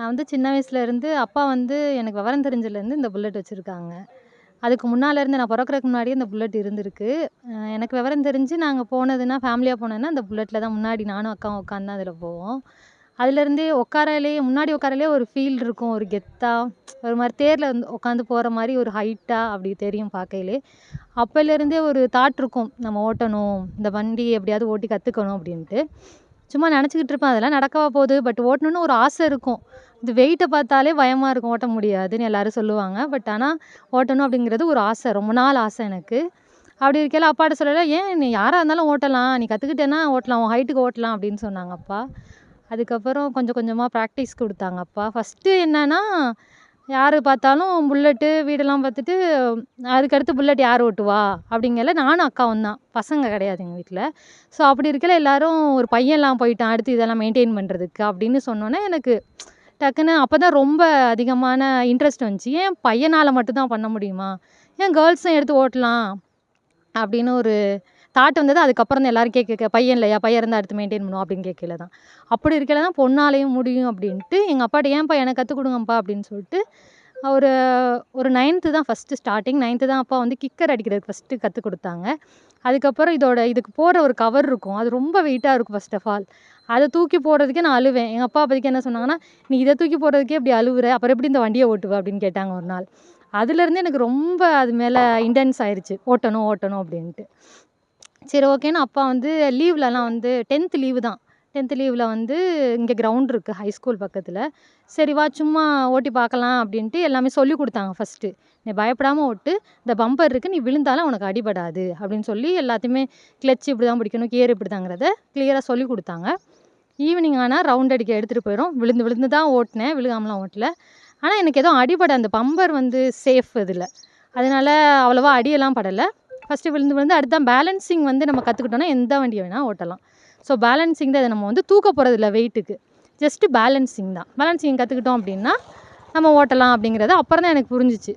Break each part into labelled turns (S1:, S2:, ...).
S1: நான் வந்து சின்ன வயசுலேருந்து அப்பா வந்து எனக்கு விவரம் தெரிஞ்சதுலேருந்து இந்த புல்லட் வச்சுருக்காங்க. அதுக்கு முன்னாலேருந்து நான் பொறக்கறதுக்கு முன்னாடியே இந்த புல்லட் இருந்திருக்கு. எனக்கு விவரம் தெரிஞ்சு நாங்க போனதுன்னா, ஃபேமிலியா போனோன்னா, அந்த புல்லட்ல தான் முன்னாடி நானும் அக்காவும் உட்காந்து தான் அதில போவோம். அதுலேருந்தே முன்னாடி உட்காரலயே ஒரு ஃபீல் இருக்கும். ஒரு கெத்தா, ஒரு மாரி தேர்ல வந்து உட்காந்து போற மாரி ஒரு ஹைட்டா அப்படி தெரியும் பார்க்கையிலே. அப்போலேருந்தே ஒரு தாட் இருக்கும். நம்ம ஓட்டணும், இந்த வண்டி எப்படியாவது ஓட்டி கத்துக்கணும் அப்படின்ட்டு. சும்மா நெனச்சுக்கிட்டு இருப்பேன். அதெல்லாம் நடக்கவா போகுது? பட் ஓட்டணும்னு ஒரு ஆசை இருக்கும். இது வெயிட்ட பார்த்தாலே பயமா இருக்கும். ஓட்ட முடியாதுன்னு எல்லாரும் சொல்லுவாங்க. பட் ஆனா, ஓட்டணும் அப்படிங்கிறது ஒரு ஆசை. ரொம்ப நாள் ஆசை எனக்கு. அப்படி இருக்கையில அப்பாட்ட சொல்லல, "ஏன் நீ யாரா இருந்தாலும் ஓட்டலாம். நீ கத்துக்கிட்டேன்னா ஓட்டலாம். உன் ஹைட்டுக்கு ஓட்டலாம்." அப்படின்னு சொன்னாங்க அப்பா. அதுக்கப்புறம் கொஞ்சம் கொஞ்சமா ப்ராக்டிஸ் குடுத்தாங்க அப்பா. ஃபர்ஸ்ட்டு என்னன்னா, யாரு பார்த்தாலும் புல்லட்டு, வீடெல்லாம் பார்த்துட்டு, அதுக்கடுத்து புல்லட் யார் ஓட்டுவா? அப்படிங்கையில நானும் அக்காவும் தான். பசங்க கிடையாது எங்க வீட்ல. ஸோ அப்படி இருக்கையில எல்லாரும் ஒரு பையன்லாம் போயிட்டான். அடுத்து இதெல்லாம் மெயின்டெயின் பண்றதுக்கு அப்படின்னு சொன்னோனே, எனக்கு டக்குன்னு அப்பதான் ரொம்ப அதிகமான இன்ட்ரெஸ்ட் வந்துச்சு. ஏன் பையனால மட்டும் தான் பண்ண முடியுமா? ஏன் கேர்ள்ஸும் எடுத்து ஓட்டலாம்? அப்படின்னு ஒரு தாட் வந்தது. அதுக்கப்புறம் தான் எல்லாரும் கேட்க "பையன் இல்லையா? பையன் இருந்தா அடுத்து மெயின்டெயின் பண்ணுவோம்." அப்படின்னு கேட்கையில தான். அப்படி இருக்கையில தான் பொண்ணாலயும் முடியும் அப்படின்ட்டு எங்க அப்பாட்ட "ஏன்ப்பா எனக்கு கத்துக் குடுங்கப்பா" அப்படின்னு சொல்லிட்டு ஒரு ஒரு 9த் தான் ஃபர்ஸ்ட்டு ஸ்டார்ட்டிங். 9த் தான் அப்பா வந்து கிக்கர் அடிக்கிறதுக்கு ஃபர்ஸ்ட்டு கத்துக் குடுத்தாங்க. அதுக்கப்புறம் இதுக்கு போடுற ஒரு கவர் இருக்கும். அது ரொம்ப வெயிட்டா இருக்கும் ஃபர்ஸ்ட் ஆஃப் ஆல். அத தூக்கி போடுறதுக்கே நான் அழுவேன். எங்க அப்பா அப்போதைக்கு என்ன சொன்னாங்கன்னா, "நீ இத தூக்கி போடுறதுக்கே இப்படி அழுவுற, அப்புறம் எப்படி இந்த வண்டிய ஓட்டுவ?" அப்படின்னு கேட்டாங்க ஒரு நாள். அதுலேருந்து எனக்கு ரொம்ப அது மேல இன்டென்ஸ் ஆயிருச்சு. ஓட்டணும், ஓட்டணும் அப்படின்ட்டு. சரி ஓகேன்னு அப்பா வந்து லீவ்லலாம் வந்து 10த் லீவு தான். 10த் லீவ்ல வந்து இங்க கிரவுண்ட் இருக்கு ஹை ஸ்கூல் பக்கத்துல. சரி வா சும்மா ஓட்டி பார்க்கலாம் அப்படின்ட்டு எல்லாமே சொல்லிக் குடுத்தாங்க ஃபர்ஸ்ட்டு. "நீ பயப்படாம ஓட்டு. இந்த பம்பர் இருக்கு. நீ விழுந்தாலும் உனக்கு அடிபடாது." அப்படின்னு சொல்லி எல்லாத்தையுமே கிளட்ச் இப்படி தான் பிடிக்கணும், கியர் இப்படிதாங்கிறத கிளியரா சொல்லிக் குடுத்தாங்க. ஈவினிங் ஆனா ரவுண்ட் அடிக்க எடுத்துட்டு போயிரும். விழுந்து விழுந்து தான் ஓட்டுனேன். விழுகாமலாம் ஓட்டல. ஆனா எனக்கு எதுவும் அடிபட அந்த பம்பர் வந்து சேஃப் இதுல. அதனால அவ்வளவா அடியெல்லாம் படல. ஃபர்ஸ்ட்டு விழுந்து விழுந்து அடுத்து தான் பேலன்சிங் வந்து நம்ம கத்துக்கிட்டோம்னா, எந்த வண்டிய வேணா ஓட்டலாம். ஸோ பேலன்சிங் தான் இத நம்ம வந்து தூக்க போறதில்ல வெயிட்டுக்கு. ஜஸ்ட்டு பேலன்சிங் தான். பேலன்சிங் கத்துக்கிட்டோம் அப்டின்னா, நம்ம ஓட்டலாம் அப்படிங்கிறது அப்புறம் தான் எனக்கு புரிஞ்சுச்சு.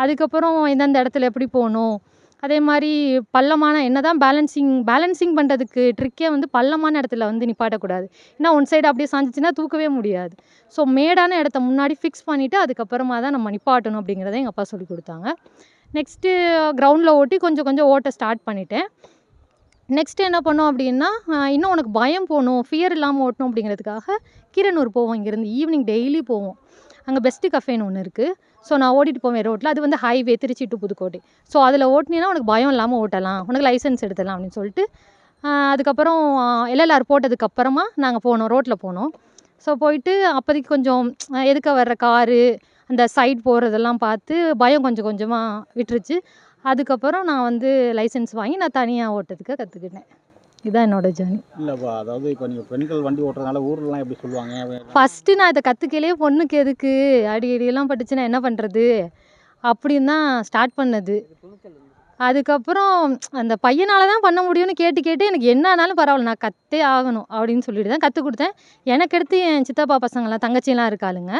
S1: அதுக்கப்புறம் எந்தெந்த இடத்துல எப்படி போணும், அதே மாரி பள்ளமான என்னதான் பேலன்சிங் பண்றதுக்கு ட்ரிக்கே வந்து பள்ளமான இடத்துல வந்து நிப்பாட்டக்கூடாது. ஏன்னா ஒன் சைடு அப்படியே சாஞ்சுச்சுன்னா தூக்கவே முடியாது. ஸோ மேடான இடத்த முன்னாடி ஃபிக்ஸ் பண்ணிட்டு, அதுக்கப்புறமா தான் நம்ம நிப்பாட்டணும் அப்படிங்கிறத எங்க அப்பா சொல்லிக் குடுத்தாங்க. நெக்ஸ்ட்டு கிரவுண்ட்ல ஓட்டி கொஞ்சம் கொஞ்சம் ஓட்ட ஸ்டார்ட் பண்ணிட்டேன். நெக்ஸ்ட் என்ன பண்ணோம் அப்டின்னா, இன்னும் உனக்கு பயம் போணும், ஃபியர் இல்லாம ஓட்டணும் அப்டிங்கிறதுக்காக கீரனூர் போவோம் இங்கேருந்து ஈவினிங் டெய்லி போவோம். அங்க பெஸ்ட் கஃபேன்னு ஒண்ணு இருக்கு. ஸோ நான் ஓட்டிட்டு போவேன் ரோட்ல. அது வந்து highway Trichy to Pudukkottai. So அதில ஓட்டுனீன்னா உனக்கு பயம் இல்லாம ஓட்டலாம். உனக்கு லைசென்ஸ் எடுத்துடலாம் அப்டின்னு சொல்லிட்டு, அதுக்கப்புறம் எல்எல்ஆர் போட்டதுக்கு அப்புறமா நாங்க போனோம். ரோட்ல போனோம். ஸோ போயிட்டு அப்போதைக்கு கொஞ்சம் எதுக்க வர்ற காரு, அந்த சைட் போறதெல்லாம் பார்த்து பயம் கொஞ்சம் கொஞ்சமா விட்டுருச்சு. அதுக்கப்புறம் நான் வந்து லைசென்ஸ் வாங்கி நான் தனியா ஓட்டுறதுக்கு கத்துக்கிட்டேன். இதான் என்னோட ஜர்னி.
S2: இல்லப்பா, அதாவது இப்போ நீங்கள் பெண்கள் வண்டி ஓட்டுறதுனால ஊர்லலாம் எப்படி சொல்லுவாங்க?
S1: ஃபர்ஸ்ட்டு நான் இத கத்துக்கையிலயே பொண்ணுக்கு எதுக்கு? அடி கிடியெல்லாம் பட்டுச்சுன்னா என்ன பண்றது? அப்படின்னு தான் ஸ்டார்ட் பண்ணது. அதுக்கப்புறம் அந்த பையனால தான் பண்ண முடியும்னு கேட்டு கேட்டு எனக்கு என்ன ஆனாலும் பரவால்ல. நான் கத்தே ஆகணும் அப்படின்னு சொல்லிட்டு தான் கத்துக் குடுத்தேன். எனக்கு அடுத்து என் சித்தப்பா பசங்கலாம் தங்கச்சிலாம் இருக்காளுங்க.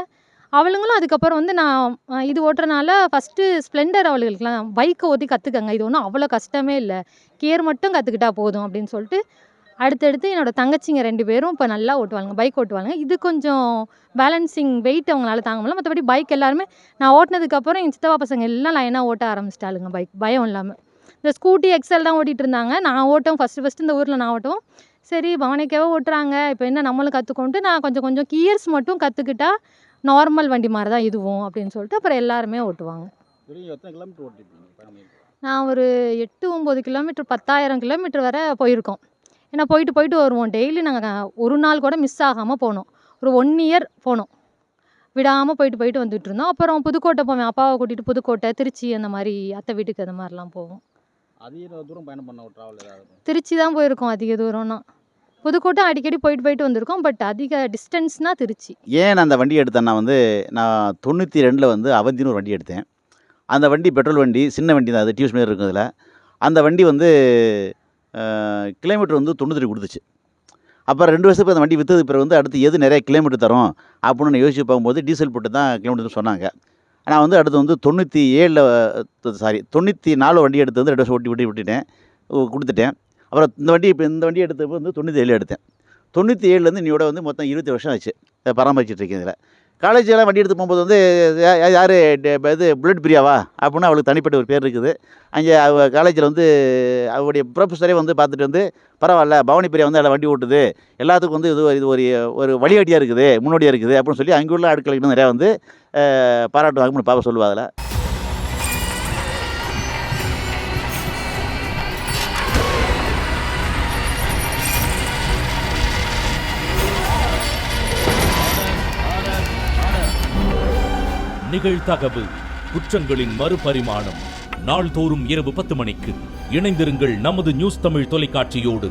S1: அவளுங்களும் அதுக்கப்புறம் வந்து நான் இது ஓட்டுறனால ஃபர்ஸ்ட்டு ஸ்ப்ளெண்டர் அவளுகளுக்குலாம் பைக்க ஓட்டி கத்துக்கங்க. இது ஒண்ணும் அவ்வளோ கஷ்டமே இல்ல. கியர் மட்டும் கத்துக்கிட்டா போதும் அப்படின்னு சொல்லிட்டு, அடுத்தடுத்து என்னோட தங்கச்சிங்க 2 பேரும் இப்ப நல்லா ஓட்டுவாளுங்க. பைக் ஓட்டுவாளுங்க. இது கொஞ்சம் பேலன்சிங் வெயிட் அவங்களால தாங்க முடியல. மத்தபடி பைக் எல்லாருமே நான் ஓட்டுனதுக்கப்புறம் எங்க சித்தப்பா பசங்க எல்லாம் லைனா ஓட்ட ஆரம்பிச்சுட்டாளுங்க பைக். பயம் இல்லாம. இந்த ஸ்கூட்டி, எக்ஸல் தான் ஓட்டிட்டு இருந்தாங்க. நான் ஓட்டவும் ஃபர்ஸ்ட்டு இந்த ஊர்ல நான் ஓட்டவும், சரி பவனிக்காவோ ஓட்டுறாங்க. இப்ப என்ன நம்மளும் கத்துக்கோன்ட்டு நான் கொஞ்சம் கொஞ்சம் கியர்ஸ் மட்டும் கத்துக்கிட்டா நார்மல் வண்டி மாரி தான் இதுவும் அப்படின்னு சொல்லிட்டு அப்புறம் எல்லாருமே ஓட்டுவாங்க.
S2: வெளிய எத்தனை கிலோமீட்டர் ஓட்டிருப்பீங்க பயணம்?
S1: நான் ஒரு 8, 9 கிலோமீட்டர் 10,000 கிலோமீட்டர் வர போயிருக்கோம். ஏன்னா போயிட்டு, போயிட்டு வருவோம். டெய்லி நாங்க ஒரு நாள் கூட மிஸ் ஆகாம போனோம். ஒரு 1 இயர் போனோம். விடாம போயிட்டு, போயிட்டு வந்துட்டுருந்தோம். அப்புறம் புதுக்கோட்டை போவேன். அப்பாவ கூட்டிட்டு புதுக்கோட்டை, திருச்சி அந்த மாரி அத்தை வீட்டுக்கு அந்த மாரிலாம் போவோம்.
S2: அதிக தூரம் பயணம் பண்ண ஒரு டிராவல் ஏதாவது?
S1: திருச்சி தான் போயிருக்கோம் அதிக தூரம்னா. புதுக்கோட்டை அடிக்கடி போயிட்டு, போயிட்டு வந்திருக்கோம். பட் அதிக டிஸ்டன்ஸ்னா திருச்சி.
S3: ஏன் நான் அந்த வண்டி எடுத்தேன்னா நான் 92ல அவந்தின்னு ஒரு வண்டி எடுத்தேன். அந்த வண்டி பெட்ரோல் வண்டி, சின்ன வண்டி தான் அது. டியூஸ் மாரி இருக்கும் அதில. அந்த வண்டி கிலோமீட்டர் 93 குடுத்துச்சு. அப்புறம் 2 வருஷத்துக்கு அந்த வண்டி வித்ததுக்கு பிறகு அடுத்து எது நிறைய கிலோமீட்டர் தரும் அப்படின்னு நான் யோசிச்சு பார்க்கும்போது, டீசல் போட்டு தான் கிலோமீட்டர்னு சொன்னாங்க. நான் அடுத்து 97ல 94 வண்டி எடுத்து 2 வருஷம் ஓட்டி விட்டுட்டேன். குடுத்துட்டேன். அப்புறம் இந்த வண்டி எடுத்தப்போ 97 எடுத்தேன். 97லேருந்து இன்னையோட மொத்தம் 20 வருஷம் ஆச்சு. பராமரிச்சுட்டு இருக்கேன் இதில. காலேஜெல்லாம் வண்டி எடுத்து போகும்போது வந்து யார் இது புல்லட் பிரியாவா அப்படின்னு அவளுக்கு தனிப்பட்ட ஒரு பேர் இருக்குது. அங்கே காலேஜில் வந்து அவருடைய ப்ரொஃபஸரே வந்து பார்த்துட்டு வந்து பரவாயில்ல பவானி பிரியா வந்து அதில் வண்டி ஓட்டுது, எல்லாத்துக்கும் வந்து இது ஒரு வழிகாட்டியாக இருக்குது, முன்னோடியாக இருக்குது அப்படின்னு சொல்லி அங்கே உள்ள ஆட்களுக்கு நிறையா வந்து பாராட்டுவாங்கன்னு பாப்பா சொல்லுவா அதில்.
S4: நிகழ்தகவு குற்றங்களின் மறுபரிமாணம் நாள்தோறும் இரவு 10 மணிக்கு இணைந்திருங்கள் நமது நியூஸ் தமிழ் தொலைக்காட்சியோடு.